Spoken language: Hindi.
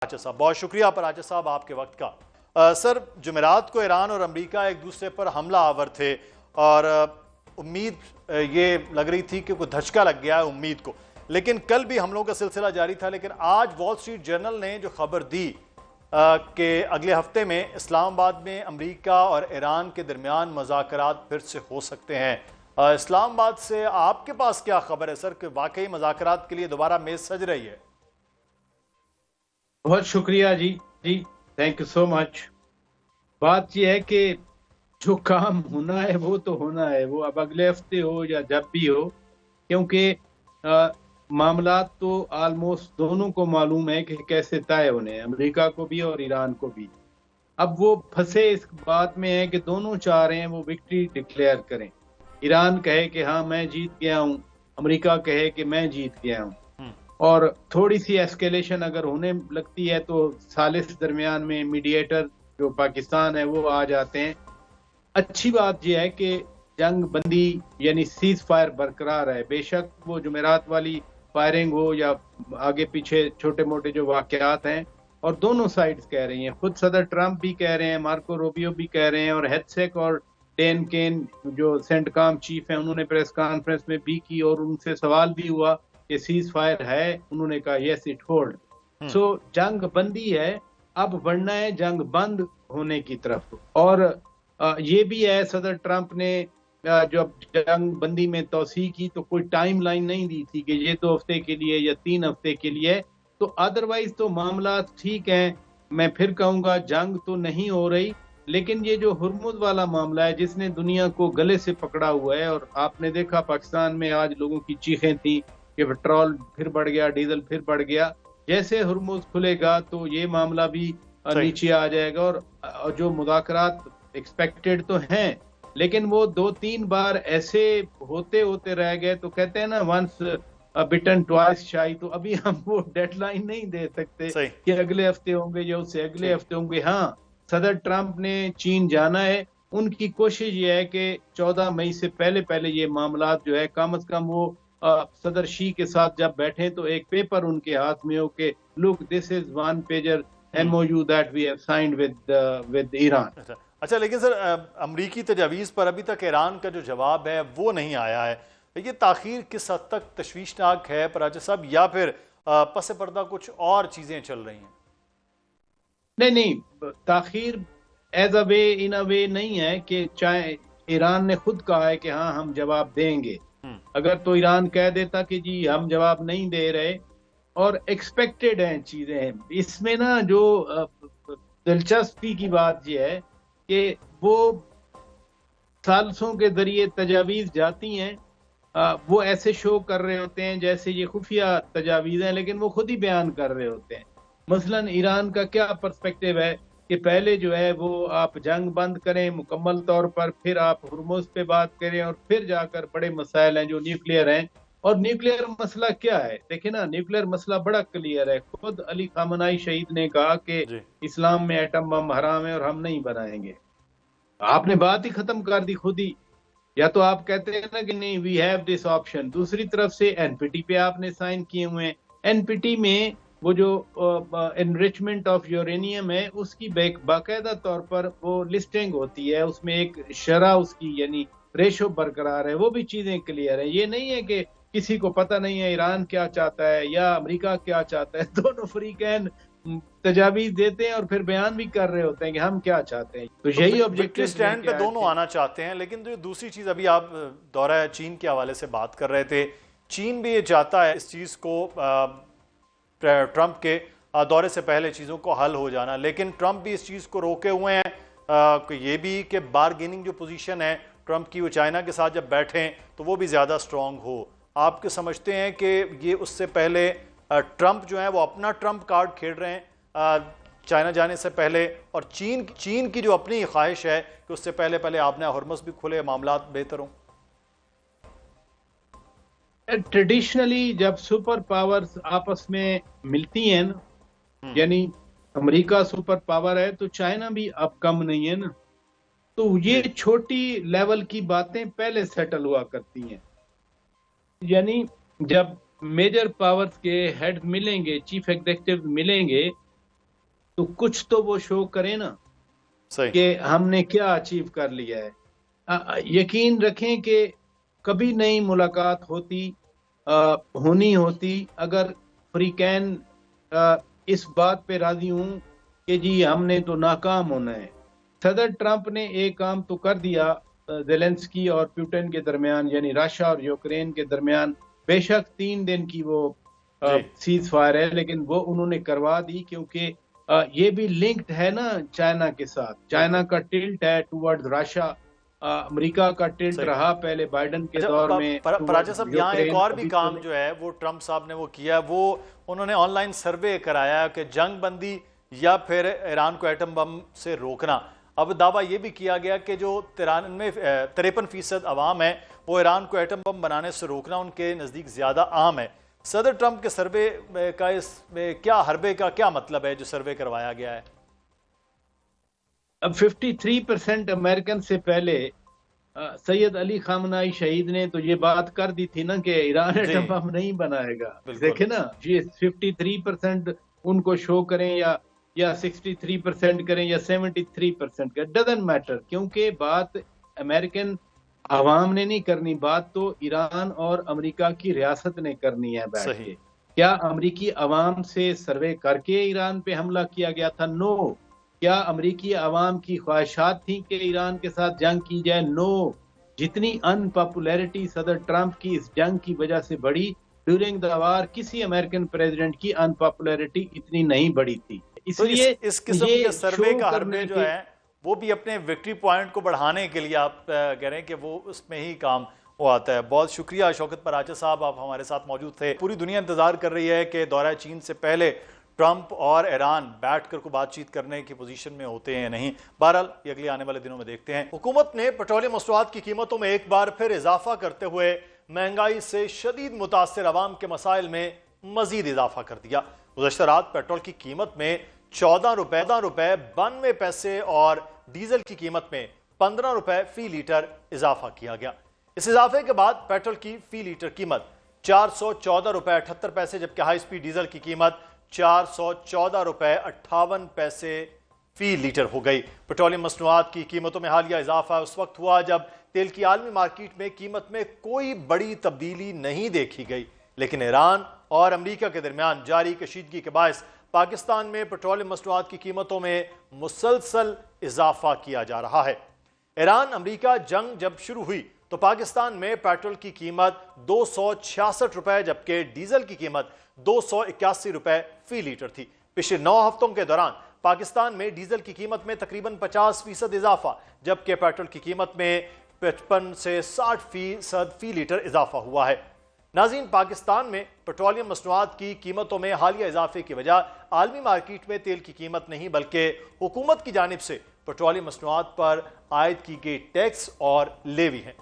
राजा साहब, बहुत शुक्रिया पर राजा साहब आपके वक्त का। सर, जुमेरात को ईरान और अमेरिका एक दूसरे पर हमला आवर थे और उम्मीद ये लग रही थी कि कोई धचका लग गया है उम्मीद को, लेकिन कल भी हमलों का सिलसिला जारी था। लेकिन आज वॉल स्ट्रीट जर्नल ने जो खबर दी कि अगले हफ्ते में इस्लामाबाद में अमेरिका और ईरान के दरमियान मुज़ाकरात फिर से हो सकते हैं। इस्लामाबाद से आपके पास क्या खबर है सर कि वाकई मुज़ाकरात के लिए दोबारा मेज सज रही है? बहुत शुक्रिया जी। जी, थैंक यू सो मच। बात यह है कि जो काम होना है वो तो होना है, वो अब अगले हफ्ते हो या जब भी हो, क्योंकि मामला तो ऑलमोस्ट दोनों को मालूम है कि कैसे तय होने हैं, अमेरिका को भी और ईरान को भी। अब वो फंसे इस बात में है कि दोनों चाह रहे हैं वो विक्ट्री डिक्लेयर करें। ईरान कहे कि हाँ मैं जीत गया हूं, अमेरिका कहे कि मैं जीत गया हूं। और थोड़ी सी एस्केलेशन अगर होने लगती है तो सालिस दरमियान में मीडिएटर जो पाकिस्तान है वो आ जाते हैं। अच्छी बात यह है कि जंग बंदी यानी सीज फायर बरकरार है। बेशक वो जुमेरात वाली फायरिंग हो या आगे पीछे छोटे मोटे जो वाकयात हैं, और दोनों साइड्स कह रही हैं, खुद सदर ट्रंप भी कह रहे हैं, मार्को रूबियो भी कह रहे हैं, और हेडसेक और डेन केन जो सेंटकॉम चीफ हैं उन्होंने प्रेस कॉन्फ्रेंस में भी की और उनसे सवाल भी हुआ कि सीज फायर है। उन्होंने कहा यस इट होल्ड। सो जंग बंदी है, अब बढ़ना है जंग बंद होने की तरफ। और ये भी है, सदर ट्रंप ने जब जंग बंदी में तोसी की तो कोई टाइम लाइन नहीं दी थी कि ये 2 हफ्ते के लिए या 3 हफ्ते के लिए। तो अदरवाइज तो मामला ठीक है। मैं फिर कहूंगा जंग तो नहीं हो रही, लेकिन ये जो हुर्मुज वाला मामला है जिसने दुनिया को गले से पकड़ा हुआ है, और आपने देखा पाकिस्तान में आज लोगों की चीखें थी कि पेट्रोल फिर बढ़ गया, डीजल फिर बढ़ गया। जैसे हुर्मुज खुलेगा तो ये मामला भी नीचे आ जाएगा। और जो मुज़ाकरात एक्सपेक्टेड तो हैं, लेकिन वो 2-3 बार ऐसे होते होते रह गए। तो कहते हैं ना, वंस बिटन ट्वाइस शाई। तो अभी हम वो डेडलाइन नहीं दे सकते कि अगले हफ्ते होंगे या उससे अगले हफ्ते होंगे। हाँ, सदर ट्रंप ने चीन जाना है। उनकी कोशिश ये है कि 14 मई से पहले पहले ये मामला जो है कम से कम वो सदर शी के साथ जब बैठे तो एक पेपर उनके हाथ में हो के look this is one pager MOU that we have signed with Iran. अच्छा, लेकिन सर अमरीकी तजावीज़ पर अभी तक ईरान का जो जवाब है वो नहीं आया है। ये ताखीर किस हद तक तशवीशनाक है पराजा साहब, या फिर पस पर्दा कुछ और चीज़ें चल रही हैं? नहीं नहीं, ताखीर एज अ वे इन अ वे नहीं है कि चाहे ईरान ने खुद कहा है कि हाँ हम जवाब देंगे। अगर तो ईरान कह देता कि जी हम जवाब नहीं दे रहे, और एक्सपेक्टेड हैं चीजें। इसमें ना जो दिलचस्पी की बात यह है कि वो सालसों के जरिए तजावीज जाती हैं। वो ऐसे शो कर रहे होते हैं जैसे ये खुफिया तजावीज हैं, लेकिन वो खुद ही बयान कर रहे होते हैं। मसलन ईरान का क्या पर्सपेक्टिव है कि पहले जो है वो आप जंग बंद करें मुकम्मल तौर पर, फिर आप हुर्मुज पे बात करें, और फिर जाकर बड़े मसाइल हैं जो न्यूक्लियर हैं। और न्यूक्लियर मसला क्या है, देखिए ना, न्यूक्लियर मसला बड़ा क्लियर है। खुद अली खामनाई शहीद ने कहा कि इस्लाम में एटम बम हराम है और हम नहीं बनाएंगे। आपने बात ही खत्म कर दी खुद ही। या तो आप कहते हैं ना कि नहीं वी हैव दिस ऑप्शन, दूसरी तरफ से एनपीटी पे आपने साइन किए हुए हैं। एनपीटी में वो जो एनरिचमेंट ऑफ यूरेनियम है उसकी बाकायदा तौर पर वो लिस्टिंग होती है, उसमें एक शरह उसकी यानी रेशो बरकरार है। वो भी चीजें क्लियर है। ये नहीं है कि किसी को पता नहीं है ईरान क्या चाहता है या अमेरिका क्या चाहता है। दोनों फरीकैन तजावीज देते हैं और फिर बयान भी कर रहे होते हैं कि हम क्या चाहते हैं। तो यही विक्ट्री ऑब्जेक्टिव स्टैंड पे दोनों आना चाहते हैं। लेकिन जो दूसरी चीज अभी आप दौरा चीन के हवाले से बात कर रहे थे, चीन भी ये चाहता है इस चीज को ट्रंप के दौरे से पहले चीजों को हल हो जाना, लेकिन ट्रंप भी इस चीज को रोके हुए हैं। ये भी कि बारगेनिंग जो पोजीशन है ट्रंप की, वो चाइना के साथ जब बैठें तो वो भी ज्यादा स्ट्रांग हो। आप समझते हैं कि ये उससे पहले ट्रंप जो है वो अपना ट्रंप कार्ड खेल रहे हैं चाइना जाने से पहले, और चीन की जो अपनी ख्वाहिश है कि उससे पहले पहले आपने हॉर्मस भी खुले, मामला बेहतर हों? ट्रेडिशनली जब सुपर पावर्स आपस में मिलती हैं ना, यानी अमेरिका सुपर पावर है तो चाइना भी अब कम नहीं है ना, तो ये छोटी लेवल की बातें पहले सेटल हुआ करती हैं। यानी जब मेजर पावर्स के हेड मिलेंगे, चीफ एग्जीक्यूटिव मिलेंगे, तो कुछ तो वो शो करे ना सही। कि हमने क्या अचीव कर लिया है। यकीन रखें कि कभी नहीं मुलाकात होती, होनी होती, अगर फ्रीकैन इस बात पे राजी हूं कि जी हमने तो नाकाम होना है। सदर ट्रंप ने एक काम तो कर दिया, जेलेंस्की और पुतिन के दरमियान, यानी रशिया और यूक्रेन के दरमियान, बेशक 3 दिन की वो जी। सीज फायर है, लेकिन वो उन्होंने करवा दी, क्योंकि ये भी लिंक्ड है ना चाइना के साथ। चाइना बिल्कुल का टिल्ट है टुवर्ड्स रशिया, अमेरिका का टिल्ट सही। रहा पहले बाइडन के अच्छा, दौर में पराजय टुवर्ड्स साहब, यहाँ एक यूक्रेन। और भी अभी तो काम जो है वो ट्रंप साहब ने वो किया, वो उन्होंने ऑनलाइन सर्वे कराया कि जंग बंदी या फिर ईरान को एटम बम से रोकना। अब दावा ये भी किया गया कि जो 53% अवाम है वो ईरान को एटम बम बनाने से रोकना उनके नज़दीक ज़्यादा अहम है। सदर ट्रंप के सर्वे का इसमें क्या, हरबे का क्या मतलब है जो सर्वे करवाया गया है? अब 53% अमेरिकन से पहले सैयद अली खामनाई शहीद ने तो ये बात कर दी थी ना कि ईरान जी एटम बम नहीं बनाएगा। बिल्कुल। देखे ना, ये 53% उनको शो करें या 63% करें या 73% करें, डजंट मैटर, क्योंकि बात अमेरिकन अवाम ने नहीं करनी, बात तो ईरान और अमेरिका की रियासत ने करनी है बैठ सही। के। क्या अमेरिकी अवाम से सर्वे करके ईरान पे हमला किया गया था? नो। क्या अमेरिकी अवाम की ख्वाहिशात थी कि ईरान के साथ जंग की जाए? नो। जितनी अनपॉपुलैरिटी सदर ट्रंप की इस जंग की वजह से बढ़ी, ड्यूरिंग द वार किसी अमेरिकन प्रेसिडेंट की अनपॉपुलैरिटी इतनी नहीं बढ़ी थी। तो इसलिए इस किस्म ये के सर्वे शो का हरबे करने जो के है वो भी अपने विक्ट्री पॉइंट को बढ़ाने के लिए आप कह रहे हैं कि वो उसमें ही काम वो आता है। बहुत शुक्रिया शौकत पराचा साहब, आप हमारे साथ मौजूद थे। पूरी दुनिया इंतजार कर रही है कि दौरा चीन से पहले ट्रंप और ईरान बैठकर को बातचीत करने की पोजीशन में होते हैं नहीं। बहरहाल ये अगले आने वाले दिनों में देखते हैं। हुकूमत ने पेट्रोलियम मसनूआत की कीमतों में एक बार फिर इजाफा करते हुए महंगाई से शदीद मुतासर अवाम के मसाइल में मजीद इजाफा कर दिया। गुज़श्ता रात पेट्रोल की कीमत में 14 रुपए 92 पैसे और डीजल की कीमत में 15 रुपए फी लीटर इजाफा किया गया। इस इजाफे के बाद पेट्रोल की फी लीटर कीमत 414 रुपए 78 पैसे, जबकि हाई स्पीड डीजल की कीमत 414 रुपए 58 पैसे फी लीटर हो गई। पेट्रोलियम मसनूआत की कीमतों में हालिया इजाफा उस वक्त हुआ जब तेल की आलमी मार्केट में कीमत में कोई बड़ी तब्दीली नहीं देखी गई, लेकिन ईरान और अमेरिका के दरमियान जारी कशीदगी के बायस पाकिस्तान में पेट्रोलियम मसनूआत की कीमतों में मुसलसल इजाफा किया जा रहा है। ईरान अमेरिका जंग जब शुरू हुई तो पाकिस्तान में पेट्रोल की कीमत 266 रुपए जबकि डीजल की कीमत 281 रुपए फी लीटर थी। पिछले 9 हफ्तों के दौरान पाकिस्तान में डीजल की कीमत में तकरीबन 50% इजाफा, जबकि पेट्रोल की कीमत में 55 से 60% फी लीटर इजाफा हुआ है। नाज़रीन, पाकिस्तान में पेट्रोलियम मसनूआत की कीमतों में हालिया इजाफे की वजह आलमी मार्केट में तेल की कीमत नहीं बल्कि हुकूमत की जानिब से पेट्रोलियम मसनूआत पर आयद की गई टैक्स और लेवी है।